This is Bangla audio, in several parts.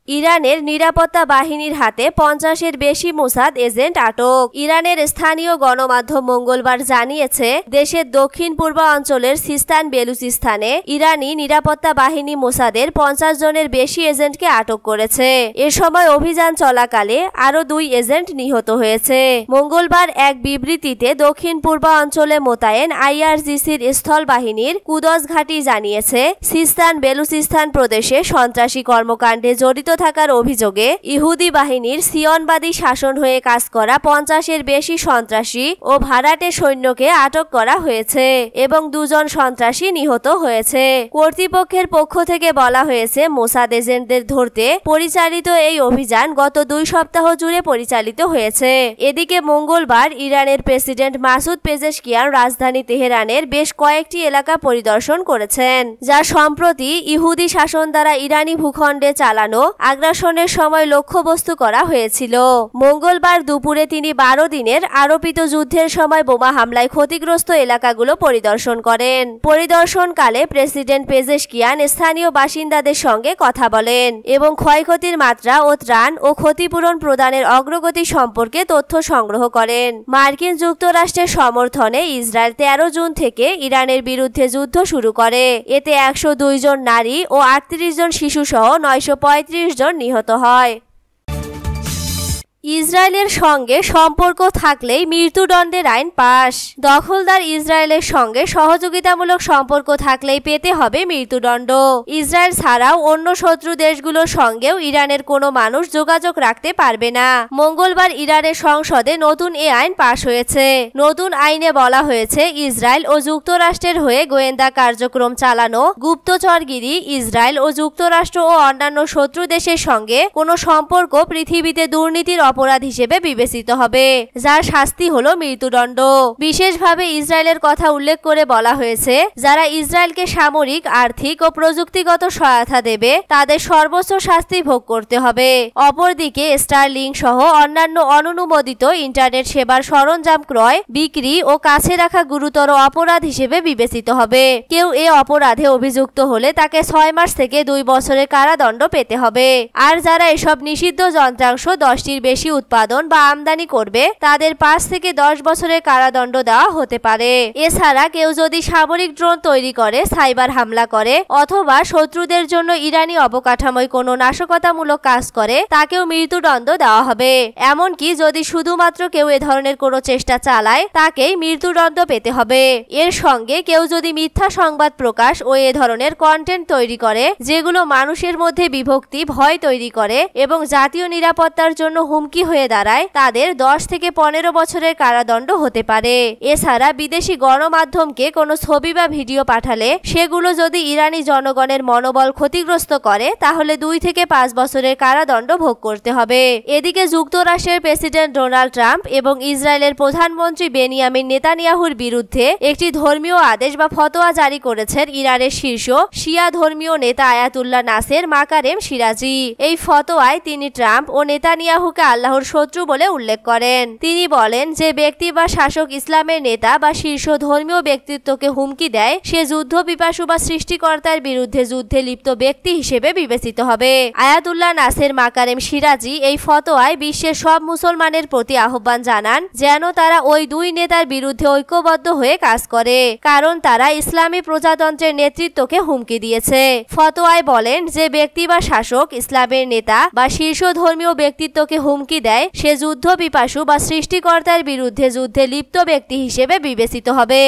ইরানের নিরাপত্তা বাহিনীর হাতে 50-এর বেশি মোসাদ এজেন্ট আটক। ইরানের স্থানীয় গণমাধ্যম মঙ্গলবার জানিয়েছে, দেশের দক্ষিণ পূর্ব অঞ্চলের সিস্তান বেলুচিস্তানে ইরানি নিরাপত্তা বাহিনী মোসাদের 50 জনের বেশি এজেন্টকে আটক করেছে। এ সময় অভিযান চলাকালে আরও 2 এজেন্ট নিহত হয়েছে। মঙ্গলবার এক বিবৃতিতে দক্ষিণ পূর্ব অঞ্চলে মোতায়েন IRGCর স্থল বাহিনীর কুদস ঘাঁটি জানিয়েছে, সিস্তান বেলুচিস্তান প্রদেশে সন্ত্রাসী কর্মকাণ্ডে জড়িত থাকার অভিযোগে ইহুদি বাহিনীর সিয়নবাদী শাসন হয়ে কাজ করা 50-এর বেশি সন্ত্রাসী ও ভাড়াটে সৈন্যকে আটক করা হয়েছে এবং 2 জন সন্ত্রাসী নিহত হয়েছে। কর্তৃপক্ষের পক্ষ থেকে বলা হয়েছে, মোসাদ এজেন্টদের ধরতে পরিচালিত এই অভিযান গত 2 সপ্তাহ জুড়ে পরিচালিত হয়েছে। এদিকে মঙ্গলবার ইরানের প্রেসিডেন্ট মাসুদ পেজেশকিয়ান রাজধানী তেহরানের বেশ কয়েকটি এলাকা পরিদর্শন করেছেন, যা সম্প্রতি ইহুদি শাসন দ্বারা ইরানি ভূখণ্ডে চালানো আগ্রাসনের সময় লক্ষ্যবস্তু করা হয়েছিল। মঙ্গলবার দুপুরে তিনি 12 দিনের আরোপিত যুদ্ধের সময় বোমা হামলায় ক্ষতিগ্রস্ত এলাকাগুলো পরিদর্শন করেন। পরিদর্শনকালে প্রেসিডেন্ট পেজেশকিয়ান স্থানীয় বাসিন্দাদের সঙ্গে কথা বলেন এবং ক্ষয়ক্ষতির মাত্রা ও ত্রাণ ও ক্ষতিপূরণ প্রদানের অগ্রগতি সম্পর্কে তথ্য সংগ্রহ করেন। মার্কিন যুক্তরাষ্ট্রের সমর্থনে ইসরায়েল 13 জুন থেকে ইরানের বিরুদ্ধে যুদ্ধ শুরু করে। এতে 102 জন নারী ও 38 জন শিশুসহ 935 জন নিহত হয়। ইসরায়েলের সঙ্গে সম্পর্ক থাকলেই মৃত্যুদণ্ডের আইন পাস। দখলদার ইসরায়েলের সঙ্গে সহযোগিতামূলক সম্পর্ক থাকলেই পেতে হবে মৃত্যুদণ্ড। ইসরায়েল ছাড়াও অন্য শত্রু দেশগুলোর সঙ্গেও ইরানের কোনো মানুষ যোগাযোগ রাখতে পারবে না। মঙ্গলবার ইরানের সংসদে নতুন এ আইন পাস হয়েছে। নতুন আইনে বলা হয়েছে, ইসরায়েল ও যুক্তরাষ্ট্রের হয়ে গোয়েন্দা কার্যক্রম চালানো, গুপ্তচরগিরি, ইসরায়েল ও যুক্তরাষ্ট্র ও অন্যান্য শত্রু দেশের সঙ্গে কোনো সম্পর্ক পৃথিবীতে দুর্নীতির অপরাধ হিসেবে বিবেচিত হবে, যার শাস্তি হলো মৃত্যুদণ্ড। বিশেষভাবে ইসরায়েলের কথা উল্লেখ করে বলা হয়েছে, যারা ইসরায়েলকে সামরিক, আর্থিক ও প্রযুক্তিগত সহায়তা দেবে তাদের সর্বোচ্চ শাস্তি ভোগ করতে হবে। অপরদিকে স্টারলিংক সহ অন্যান্য অননুমোদিত ইন্টারনেট সেবার সরঞ্জাম ক্রয়, বিক্রি ও কাছে রাখা গুরুতর অপরাধ হিসেবে বিবেচিত হবে। কেউ এ অপরাধে অভিযুক্ত হলে তাকে 6 মাস থেকে 2 বছরের কারাদণ্ড পেতে হবে। আর যারা এসব নিষিদ্ধ যন্ত্রাংশ 10টির বেশি উৎপাদন বা আমদানি করবে তাদের 5 থেকে 10 বছরের কারাদণ্ড দেওয়া হতে পারে। এছাড়া কেউ যদি সামরিক ড্রোন তৈরি করে, সাইবার হামলা করে অথবা শত্রুদের জন্য ইরানি অবকাঠামোয় কোনো নাশকতামূলক কাজ করে, তাকেও মৃত্যুদণ্ড দেওয়া হবে। এমনকি যদি শুধুমাত্র কেউ এ ধরনের কোনো চেষ্টা চালায়, তাকেই মৃত্যুদণ্ড পেতে হবে। এর সঙ্গে কেউ যদি মিথ্যা সংবাদ প্রকাশ ও এ ধরনের কন্টেন্ট তৈরি করে, যেগুলো মানুষের মধ্যে বিভক্তি, ভয় তৈরি করে এবং জাতীয় নিরাপত্তার জন্য হুমকি হয়ে দাঁড়ায়, তাদের 10 থেকে 15 বছরের কারাদণ্ড হতে পারে। এছাড়া বিদেশি গণমাধ্যমকে কোনো ছবি বা ভিডিও পাঠালে সেগুলো যদি ইরানি জনগণের মনোবল ক্ষতিগ্রস্ত করে, তাহলে 2 থেকে 5 বছরের কারাদণ্ড ভোগ করতে হবে। এদিকে যুক্তরাষ্ট্রের প্রেসিডেন্ট ডোনাল্ড ট্রাম্প এবং ইসরায়েলের প্রধানমন্ত্রী বেনিয়ামিন নেতানিয়াহুর বিরুদ্ধে একটি ধর্মীয় আদেশ বা ফতোয়া জারি করেছেন ইরানের শীর্ষ শিয়া ধর্মীয় নেতা আয়াতুল্লাহ নাসের মাকারেম সিরাজি। এই ফতোয়ায় তিনি ট্রাম্প ও নেতানিয়াহুকে আল্লাহর শত্রু বলে উল্লেখ করেন। তিনি বলেন, যে ব্যক্তি বা শাসক ইসলামের নেতা বা শীর্ষ ধর্মীয় ব্যক্তিত্বকে হুমকি দেয়, সে যুদ্ধ পিপাসু বা সৃষ্টিকর্তার বিরুদ্ধে যুদ্ধে লিপ্ত ব্যক্তি হিসেবে বিবেচিত হবে। আয়াতুল্লাহ নাসের মাকারেম সিরাজি এই ফতোয়ায় বিশ্বের সব মুসলমানের প্রতি আহ্বান জানান যেন তারা ওই 2 নেতার বিরুদ্ধে ঐক্যবদ্ধ হয়ে কাজ করে, কারণ তারা ইসলামী প্রজাতন্ত্রের নেতৃত্বকে হুমকি দিয়েছে। ফতোয়ায় বলেন, যে ব্যক্তি বা শাসক ইসলামের নেতা বা শীর্ষ ধর্মীয় ব্যক্তিত্বকে হুমকি দেয়, সে যুদ্ধ পিপাসু বা সৃষ্টিকর্তার বিরুদ্ধে যুদ্ধে লিপ্ত ব্যক্তি হিসেবে বিবেচিত হবে।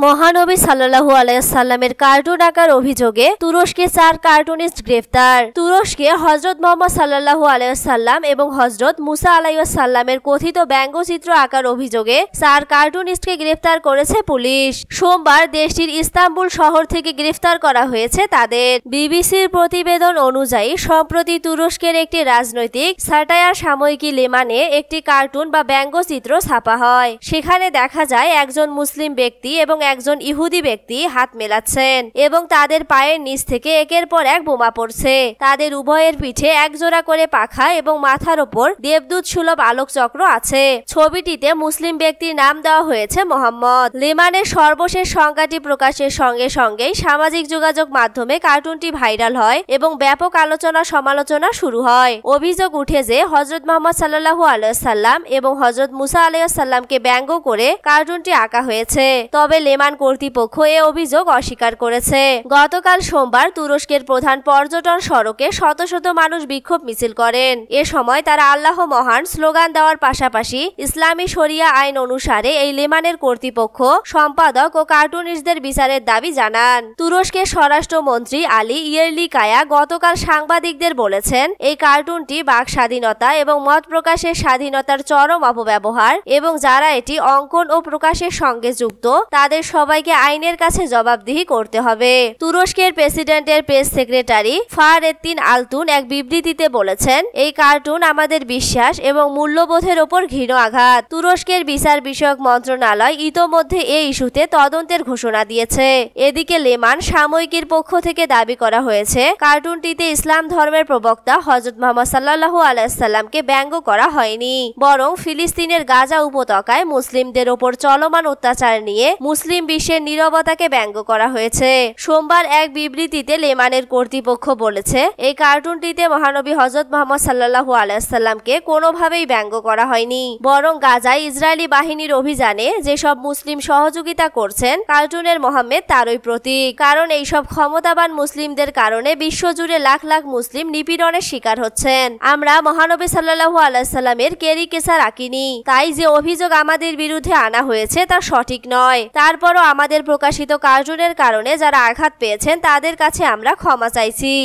মহানবী সাল্লাল্লাহু আলাইহি সাল্লামের কার্টুন আঁকার অভিযোগে তুরস্কে 4 কার্টুনিস্ট গ্রেফতার। তুরস্কে হযরত মুহাম্মদ সাল্লাল্লাহু আলাইহি সাল্লাম এবং হযরত মুসা আলাইহিস সালামের কথিত ব্যঙ্গচিত্র আঁকার অভিযোগে 4 কার্টুনিস্টকে গ্রেফতার করেছে পুলিশ। সোমবার দেশটির ইস্তাম্বুল শহর থেকে গ্রেফতার করা হয়েছে তাদের। বিবিসির প্রতিবেদন অনুযায়ী সম্প্রতি তুরস্কের একটি রাজনৈতিক সাটায়ার সাময়িকী লেমানে একটি কার্টুন বা ব্যঙ্গচিত্র ছাপা হয়। সেখানে দেখা যায় একজন মুসলিম ব্যক্তি এবং একজন ইহুদি ব্যক্তি হাত মেলাচ্ছেন এবং তাদের পায়ের নিচ থেকে একের পর এক বোমা পড়ছে। তাদের উভয়ের পিঠে একজোড়া করে পাখা এবং মাথার ওপর দেবদূত সুলভ আলোকচক্র আছে। ছবিটিতে মুসলিম ব্যক্তির নাম দেওয়া হয়েছে মোহাম্মদ। লেমানের সর্বশেষ সংখ্যাটি প্রকাশের সঙ্গে সঙ্গেই সামাজিক যোগাযোগ মাধ্যমে কার্টুনটি ভাইরাল হয় এবং ব্যাপক আলোচনা সমালোচনা শুরু হয়। অভিযোগ উঠে যে হযরত মুহাম্মদ সাল্লাল্লাহু আলাইহি সাল্লাম এবং হযরত মুসা আলাইহিস সালামকে ব্যঙ্গ করে কার্টুনটি আঁকা হয়েছে। তবে লেমান কর্তৃপক্ষ এ অভিযোগ অস্বীকার করেছে। গতকাল সোমবার তুরস্কের প্রধান পর্যটন সড়কে শত শত মানুষ বিক্ষোভ মিছিল করেন। এ সময় তারা আল্লাহ মহান স্লোগান দেওয়ার পাশাপাশি ইসলামী শরিয়া আইন অনুসারে এই লেমানের কর্তৃপক্ষ, সম্পাদক ও কার্টুনিস্টদের বিচারের দাবি জানান। তুরস্কের স্বরাষ্ট্রমন্ত্রী আলী ইয়ারলিকায়া গতকাল সাংবাদিকদের বলেছেন, এই কার্টুনটি বাক স্বাধীনতা এবং মত প্রকাশের স্বাধীনতার চরম অপব্যবহার এবং যারা এটি অঙ্কন ও প্রকাশের সঙ্গে যুক্ত তাদের সবাইকে আইনের কাছে জবাবদিহি করতে হবে। তুরস্কের প্রেসিডেন্টের প্রেস সেক্রেটারি ফাহরেদ্দিন আলতুন এক বিবৃতিতে বলেছেন, এই কার্টুন আমাদের বিশ্বাস এবং মূল্যবোধের ওপর ঘৃণ আঘাত। তুরস্কের বিচার বিষয়ক মন্ত্রণালয় ইতোমধ্যে এই ইস্যুতে তদন্তের ঘোষণা দিয়েছে। এদিকে লেমান সাময়িকীর পক্ষ থেকে দাবি করা হয়েছে, কার্টুনটিতে ইসলাম ধর্মের প্রবক্তা হযরত মুহাম্মদ সাল্লাল্লাহু আলাইহি সাল্লামকে ব্যঙ্গ করা হয়নি, বরং ফিলিস্তিনের গাজা উপত্যকায় মুসলিমদের ওপর চলমান অত্যাচার নিয়ে মুসলিম বিশ্বের নীরবতাকে ব্যঙ্গ করা হয়েছে। সোমবার এক বিবৃতিতে লেমানের কর্তৃপক্ষ বলেছে, এই কার্টুনটিতে মহানবী হযরত মুহাম্মদ সাল্লাল্লাহু আলাইহি সাল্লামকে কোনোভাবেই ব্যঙ্গ করা হয়নি, বরং গাজায় ইসরায়েলি বাহিনীর অভিযানে যেসব মুসলিম সহযোগিতা করছেন কার্টুনের মোহাম্মদ তারই প্রতীক। কারণ এইসব ক্ষমতাবান মুসলিমদের কারণে বিশ্বজুড়ে লাখ লাখ মুসলিম নিপীড়নের শিকার হচ্ছেন। আমরা মহানবী সাল্লাল্লাহু আলাইহি সাল্লামের কেরিকেচার আঁকিনি, তাই যে অভিযোগ আমাদের বিরুদ্ধে আনা হয়েছে তা সঠিক নয়। তারপরও আমাদের প্রকাশিত কার্টুনের কারণে যারা আঘাত পেয়েছেন তাদের কাছে আমরা ক্ষমা চাইছি।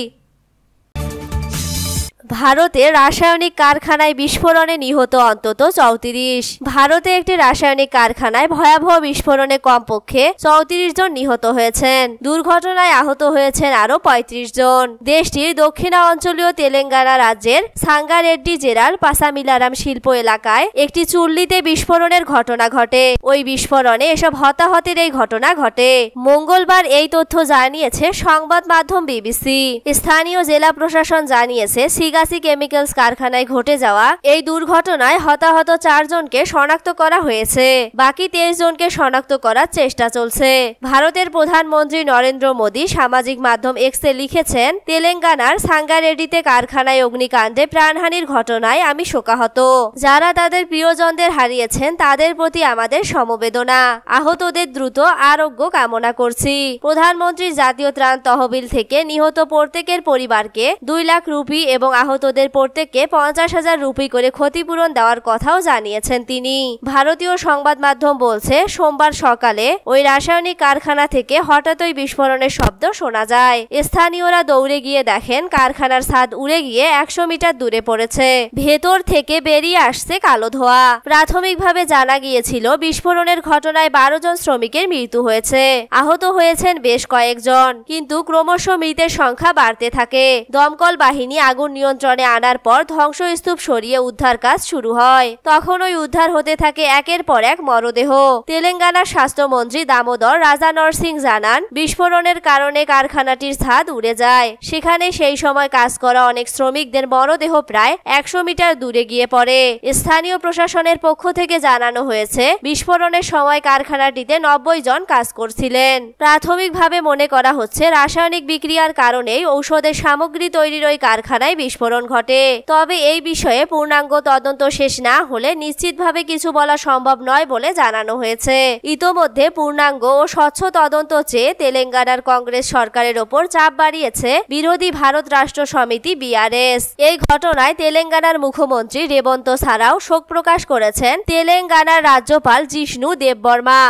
ভারতে রাসায়নিক কারখানায় বিস্ফোরণে নিহত অন্তত 34। ভারতে একটি রাসায়নিক কারখানায় ভয়াবহ বিস্ফোরণে কমপক্ষে 34 জন নিহত হয়েছেন। দুর্ঘটনায় আহত হয়েছেন আরো 35 জন। দেশটির দক্ষিণাঞ্চলীয় তেলেঙ্গানা রাজ্যের সাঙ্গারেড্ডি জেলার পাসামিলারাম শিল্প এলাকায় একটি চুল্লিতে বিস্ফোরণের ঘটনা ঘটে। ওই বিস্ফোরণে এসব হতাহতের এই ঘটনা ঘটে। মঙ্গলবার এই তথ্য জানিয়েছে সংবাদ মাধ্যম বিবিসি। স্থানীয় জেলা প্রশাসন জানিয়েছে, সিগাসি কেমিক্যালস কারখানায় ঘটে যাওয়া এই দুর্ঘটনায় হতাহত 4 জনকে শনাক্ত করা হয়েছে। বাকি 23 জনকে শনাক্ত করার চেষ্টা চলছে। ভারতের প্রধানমন্ত্রী নরেন্দ্র মোদী সামাজিক মাধ্যম এক্সে লিখেছেন, তেলেঙ্গানার সাঙ্গারেড্ডিতে কারখানায় অগ্নিকাণ্ডে প্রাণহানির ঘটনায় আমি শোকাহত। যারা তাদের প্রিয়জনদের হারিয়েছেন তাদের প্রতি আমাদের সমবেদনা। আহতদের দ্রুত আরোগ্য কামনা করছি। প্রধানমন্ত্রী জাতীয় ত্রাণ তহবিল থেকে নিহত প্রত্যেকের পরিবারকে 2 লাখ রুপি এবং আহতদের প্রত্যেককে 50,000 রুপি করে ক্ষতিপূরণ দেওয়ার কথাও জানিয়েছেন তিনি। ভারতীয় সংবাদ মাধ্যম বলছে, সোমবার সকালে ওই রাসায়নিক কারখানা থেকে হঠাৎই বিস্ফোরণের শব্দ শোনা যায়। স্থানীয়রা দৌড়ে গিয়ে দেখেন কারখানার ছাদ উড়ে গিয়ে 100 মিটার দূরে পড়েছে। ভেতর থেকে বেরিয়ে আসছে কালো ধোঁয়া। প্রাথমিকভাবে জানা গিয়েছিল বিস্ফোরণের ঘটনায় 12 জন শ্রমিকের মৃত্যু হয়েছে। আহত হয়েছেন বেশ কয়েকজন, কিন্তু ক্রমশ মৃতের সংখ্যা বাড়তে থাকে। দমকল বাহিনী আগুন নিয়ন্ত্রণে আনার পর ধ্বংসস্তূপ সরিয়ে উদ্ধার কাজ শুরু হয়। তখন ওই উদ্ধার হতে থাকে একের পর এক মরদেহ। তেলেঙ্গানার স্বাস্থ্যমন্ত্রী দামোদর রাজানর সিং জানান, বিস্ফোরণের কারণে কারখানাটির ছাদ উড়ে যায়। সেখানে সেই সময় কাজ করা অনেক শ্রমিকদের মরদেহ প্রায় 100 মিটার দূরে গিয়ে পড়ে। স্থানীয় প্রশাসনের পক্ষ থেকে জানানো হয়েছে, বিস্ফোরণের সময় কারখানাটিতে 90 জন কাজ করছিলেন। প্রাথমিকভাবে মনে করা হচ্ছে রাসায়নিক বিক্রিয়ার কারণেই ঔষধের সামগ্রী তৈরির ওই কারখানায় বিস্ফোরণ ঘটে। তবে এই বিষয়ে পূর্ণাঙ্গ তদন্ত শেষ না হলে নিশ্চিতভাবে কিছু বলা সম্ভব নয় বলে জানানো হয়েছে। ইতোমধ্যে পূর্ণাঙ্গ ও স্বচ্ছ তদন্ত চেয়ে তেলেঙ্গানার কংগ্রেস সরকারের ওপর চাপ বাড়িয়েছে বিরোধী ভারত রাষ্ট্র সমিতি বিআরএস। এই ঘটনায় তেলেঙ্গানার মুখ্যমন্ত্রী রেবন্ত ছাড়াও শোক প্রকাশ করেছেন তেলেঙ্গানার রাজ্যপাল জিষ্ণু দেববর্মা।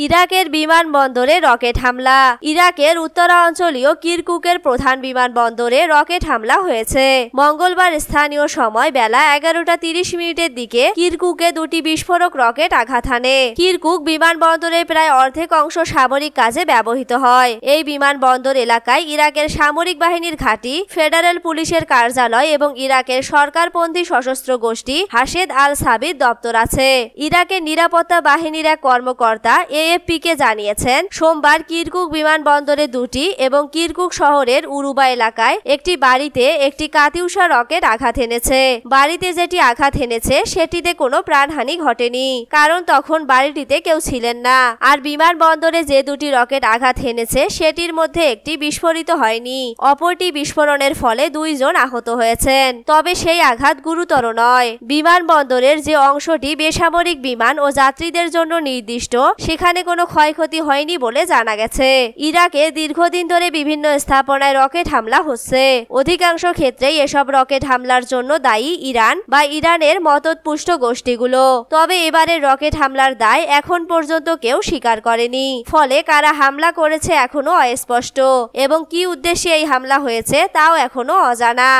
ইরাকের বিমানবন্দরে রকেট হামলা। ইরাকের উত্তরাঞ্চলীয় কিরকুকের প্রধান বিমানবন্দরে রকেট হামলা হয়েছে। মঙ্গলবার স্থানীয় সময় বেলা 11:30 দিকে কিরকুকে দুটি বিস্ফোরক রকেট আঘাত হানে। কিরকুক বিমানবন্দরের প্রায় অর্ধেক অংশ সামরিক কাজে ব্যবহৃত হয়। এই বিমানবন্দর এলাকায় ইরাকের সামরিক বাহিনীর ঘাঁটি, ফেডারেল পুলিশের কার্যালয় এবং ইরাকের সরকারপন্থী সশস্ত্র গোষ্ঠী হাশেদ আল সাবির দপ্তর আছে। ইরাকের নিরাপত্তা বাহিনীর এক কর্মকর্তা এএফপিকে জানিয়েছেন, সোমবার কিরকুক বিমানবন্দরে দুটি এবং কিরকুক শহরের উরুবা এলাকায় একটি বাড়িতে একটি কাতিউষা রকেট আঘাত এনেছে। বাড়িতে যেটি আঘাত এনেছে সেটিতে কোনো প্রাণহানি ঘটেনি, কারণ তখন বাড়িটিতে কেউ ছিলেন না। আর বিমানবন্দরে যে দুটি রকেট আঘাত এনেছে সেটির মধ্যে একটি বিস্ফোরিত হয়নি, অপরটি বিস্ফোরণের ফলে 2 জন আহত হয়েছেন। তবে সেই আঘাত গুরুতর নয়। বিমানবন্দরের যে অংশটি বেসামরিক বিমান ও যাত্রীদের জন্য নির্দিষ্ট, সেখানে কোনো ক্ষয়ক্ষতি হয়নি বলে জানা গেছে। ইরাকে দীর্ঘদিন ধরে বিভিন্ন স্থাপনায় রকেট হামলা হচ্ছে। অধিকাংশ ক্ষেত্রেই এসব রকেট হামলার জন্য দায়ী ইরান বা ইরানের মদতপুষ্ট গোষ্ঠীগুলো। তবে এবারের রকেট হামলার দায় এখন পর্যন্ত কেউ স্বীকার করেনি। ফলে কারা হামলা করেছে এখনো অস্পষ্ট এবং কি উদ্দেশ্যে এই হামলা হয়েছে তাও এখনো অজানা।